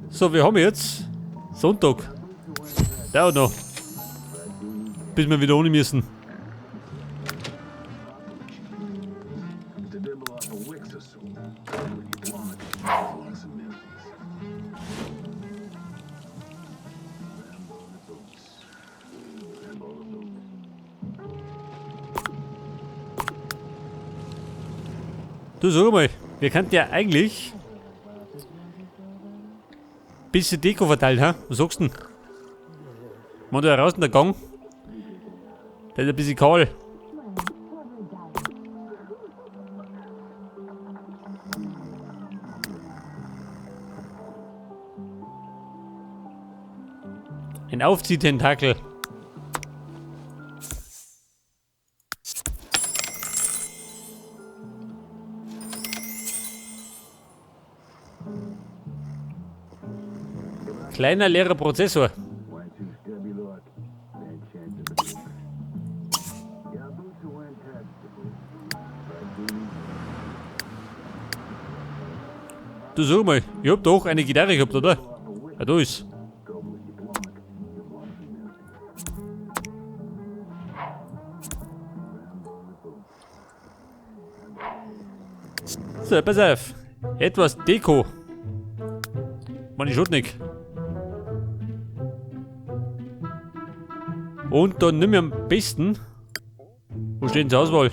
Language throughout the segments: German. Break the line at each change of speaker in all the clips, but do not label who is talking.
So, wir haben jetzt Sonntag. Dauert noch. Bis wir wieder ohne müssen. Du, sag mal, wir könnten ja eigentlich ein bisschen Deko verteilen, ha? Was sagst du denn? Wenn da raus in der Gang, der ist ein bisschen kahl. Ein Aufziehtentakel. Kleiner leerer Prozessor. Du, sag mal, ich hab doch eine Gitarre gehabt, oder? Ja, da ist. So, pass auf. Etwas Deko. Man, ich schaut nicht. Und dann nimm ich am besten. Wo steht denn zur Auswahl?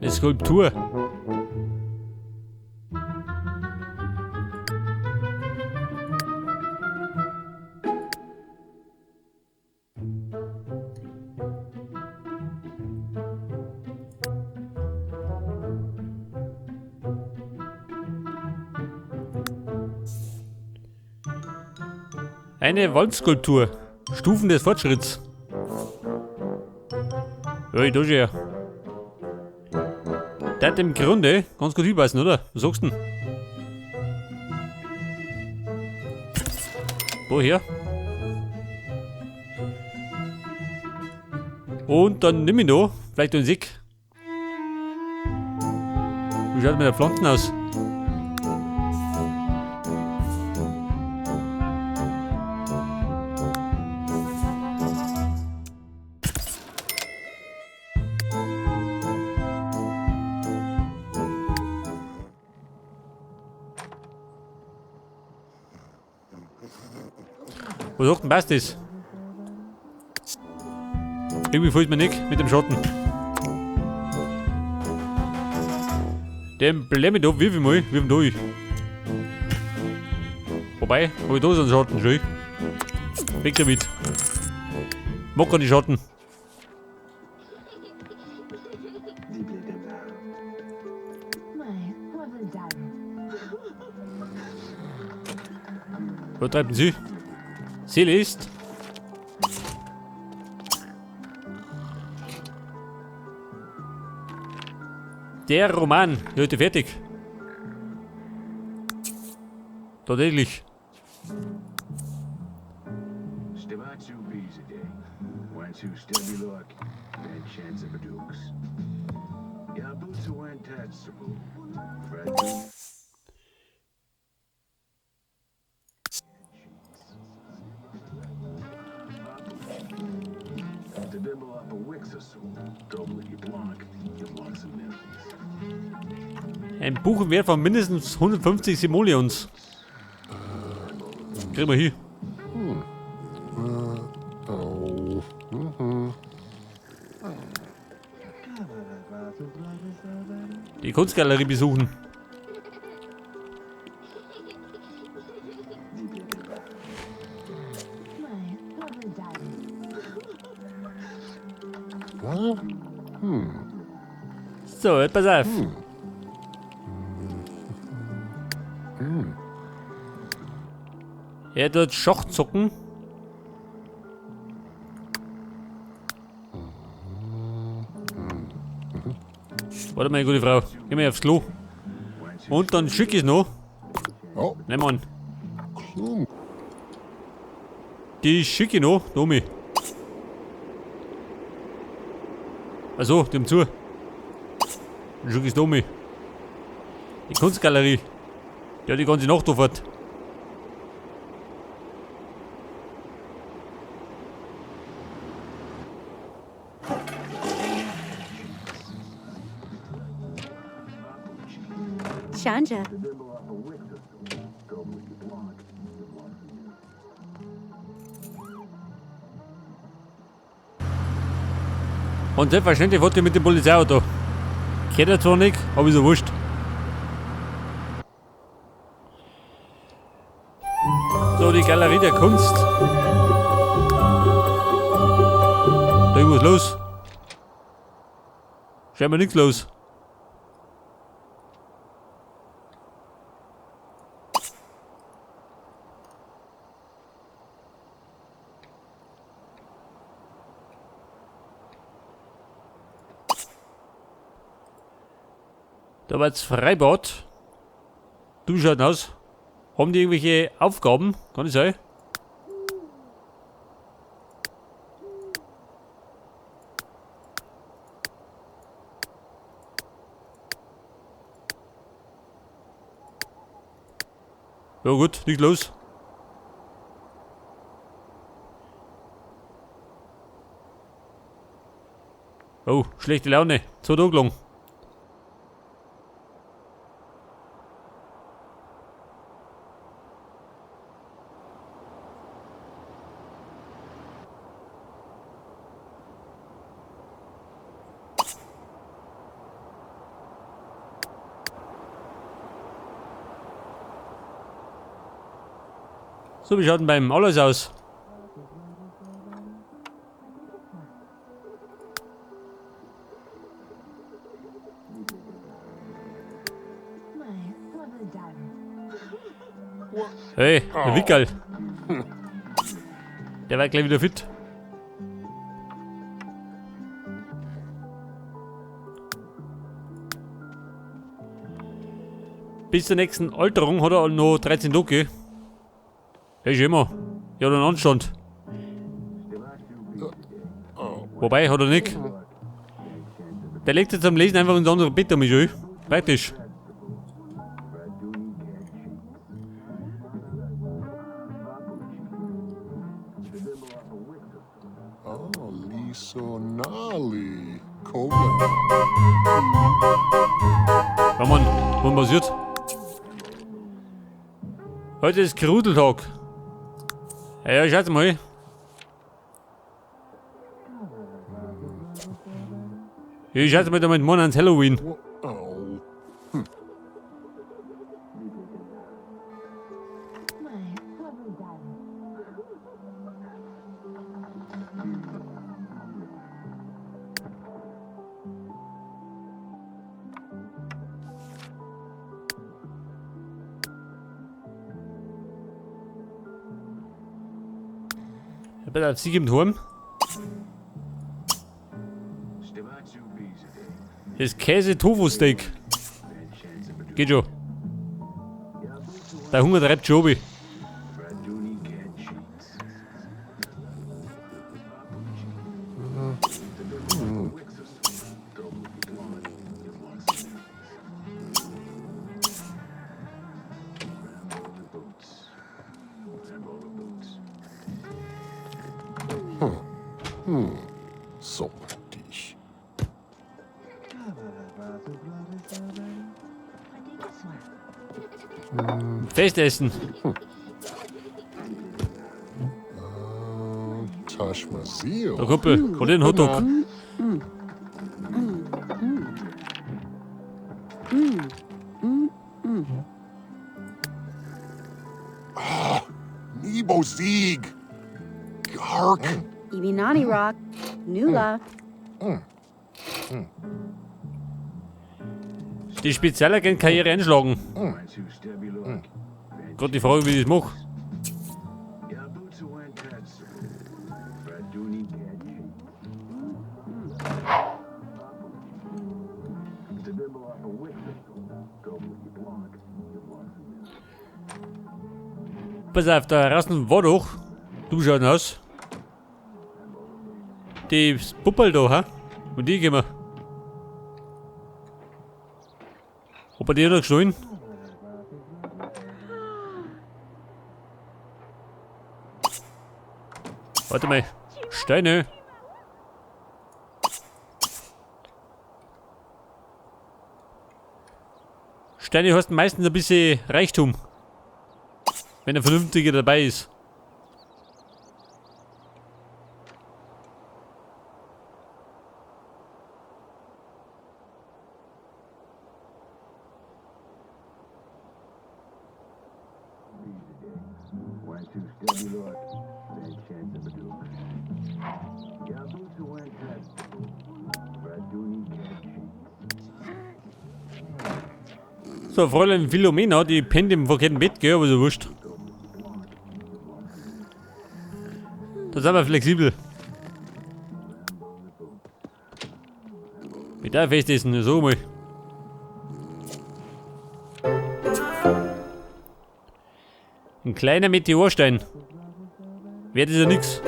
Eine Skulptur. Eine Waldskulptur. Stufen des Fortschritts. Ja, ich schon ja. Der hat im Grunde ganz gut hinpassen, oder? Was sagst du denn? Woher? Und dann nimm ich noch, vielleicht einen Sick. Wie schaut mit der Pflanzen aus? Was sagt denn, passt das? Irgendwie fällt mir nicht mit dem Schatten. Den blemme da, wie viel mal, wie viel durch. Wobei, hab ich da so einen Schatten schon. Weg damit. Mag keine Schatten. Was treibt denn sie? Ziel ist. Der Roman. Heute fertig. Tatsächlich. Ein Buch im Wert von mindestens 150 Simoleons. Kriegen wir hier. Die Kunstgalerie besuchen. So, pass auf. Er tut Schachzocken. Warte mal, gute Frau. Geh mal aufs Klo. Und dann schick ich es noch.
Oh.
Nimm an. Die schicke ich noch, Domi. Also, dem zu. Schon ist Domi. Die Kunstgalerie. Ja, die ganze Nacht aufhört.
Shanja.
Und selbstverständlich wollte ich mit dem Polizeiauto. Kennt er zwar nicht, aber ist ja wurscht. So, die Galerie der Kunst. Da irgendwas los. Scheinbar nichts los. Da war jetzt Freibad. Du schaut aus. Haben die irgendwelche Aufgaben? Kann das sein? Ja gut, nicht los. Oh, schlechte Laune. So dunkel. So, wie schaut denn beim Alles aus? Hey, der Wickel. Der war gleich wieder fit. Bis zur nächsten Alterung hat er noch 13 Tage. Ja, ist immer. Ja, einen Anstand. Wobei, hat er nicht. Der legt jetzt am Lesen einfach ins andere Bett damit ein. Praktisch.
Oh, Lisonali. Koblenz.
Ja, Mann, was passiert? Heute ist Krudeltag. Ja, schaut mal. Ja, schaut mal damit morgen ans Halloween.
Oh.
Ich bin als Sieg im Turm. Das Käse-Tofu-Steak. Geht schon. Der Hunger treibt schon obi.
So dich.
Festessen.
Tashmasil.
Der Kumpel, hol den Hotdog.
Nebo Sieg. Gark.
Ibinani Rock. Nula.
Die Spezialagent-Karriere einschlagen. Gott, die Frage, wie ich das mache. Pass auf, da draußen war doch. Du schaust aus. Die Puppel da, ha? Und die gehen wir. Ob er die noch geschnallen? Warte mal. Steine. Steine hast meistens ein bisschen Reichtum. Wenn ein vernünftiger dabei ist. So, Fräulein Philomena, die pennt im verkehrten Bett, gell, aber so wurscht. Da sind wir flexibel. Mit der Fest essen, so mal. Ein kleiner Meteorstein. Wert ist ja nix.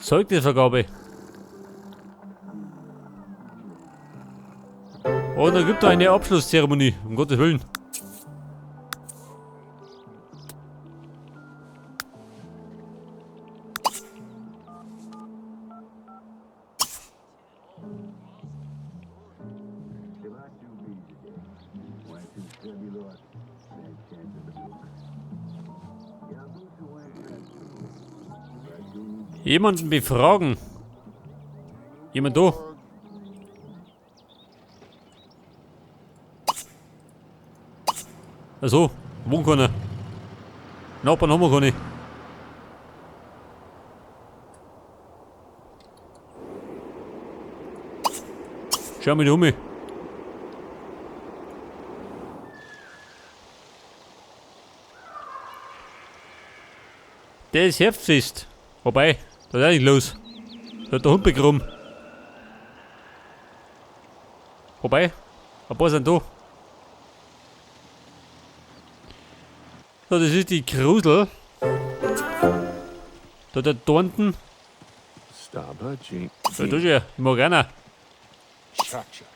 Zeugnisvergabe. Oh, da gibt es eine Abschlusszeremonie, um Gottes Willen. Jemanden befragen. Jemand da? Achso, wohnen kann er. Nachbarn haben wir keine. Schau mich um. Der ist Herbstfest. Wobei, da ist auch nicht los. Da hat der Hund begraben. Wobei, ein paar sind da. So, das ist die Krusel. Da der Dornten.
Stabaji.
Ja, da ist ja, Morgana.
Check, check.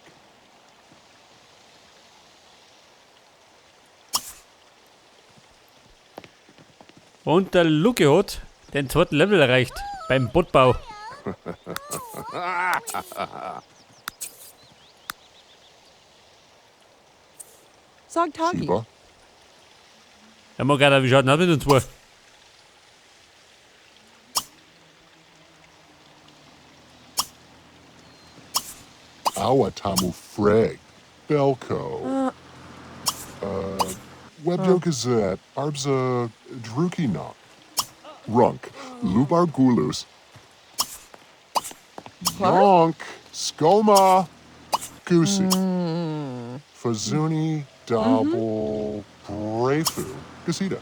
Und der Luke hat den zweiten Level erreicht. Beim Bootbau.
Sag Tagi.
Siba.
Ja, Morgana, wie schaut denn aus mit uns zwei?
Awatamu Freg. Belko. Webyo Gazette. Arbza Drukina. Runk. Lubargulus. Yonk. Skoma. Goosey. Fazuni. Double. Brefu. Gasita.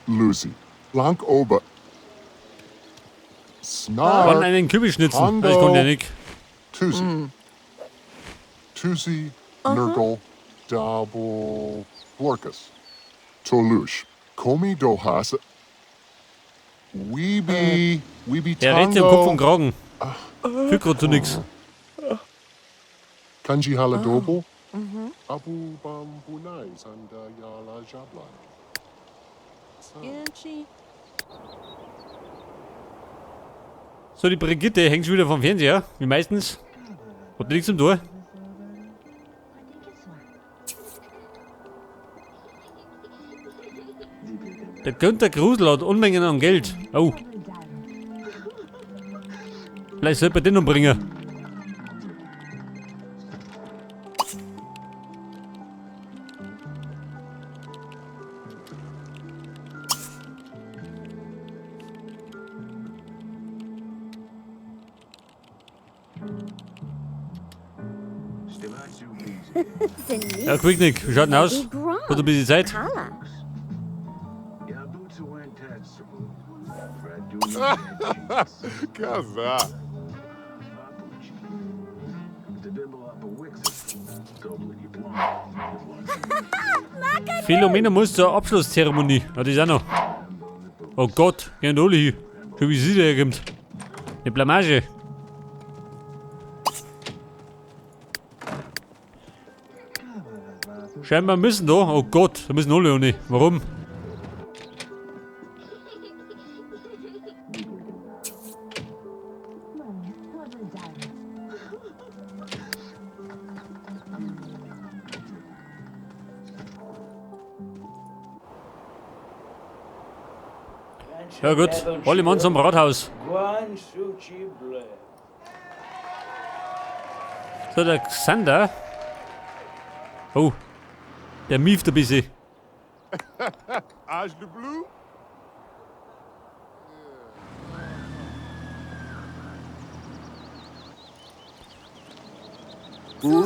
Lucy. Lank Oba.
Wann
Snar.
einen Kübel schnitzen? Ich konnte ja nicht.
Tusi. Tusi. Nurgle. Double. Blorkus. Tolush. Komi Dohasa. Weeby. Weeby
Der rennt im Kopf und
Tango.
Kragen. Fühlt grad zu nix.
Kanji Haladobo. Abu Bambunai. Sanda Yala Jablan.
Genchi.
So, die Brigitte hängt schon wieder vom Fernseher, wie meistens. Hat nichts zum Tor. Der Günther Grusel hat Unmengen an Geld. Oh. Vielleicht sollte man den umbringen. Ja, Quicknick, wie schaut denn aus? Hat ein bisschen Zeit?
Hala.
Kaza.
Philomena muss zur Abschlusszeremonie. Ja, die ist auch noch. Oh Gott, gehen alle hier. Schau, wie sie da kommt. Eine Blamage. Scheinbar müssen da. Oh Gott, da müssen alle ohne. Warum? Ja gut, alle Mann zum Rathaus. So, der Xander. Oh, der mieft ein bisschen.
Age de Blue?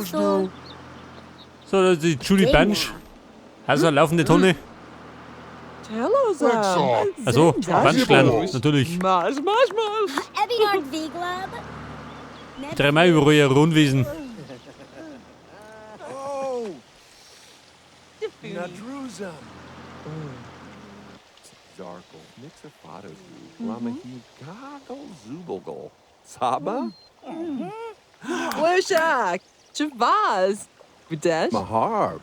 So.
So, das ist die Judy Bench. Also, laufende Tonne.
Rexall.
Also,
Sehr
Benchklein,
groß.
natürlich.
Marsch.
Ebinard Viglab.
Dreimal über ihr Rundwesen.
Oh! Nadruza! Zarkle, Nixafadozu, Ramahi, Goggle, Zubogle, Saba,
Wishak. Javaz. Videsh.
Maharb,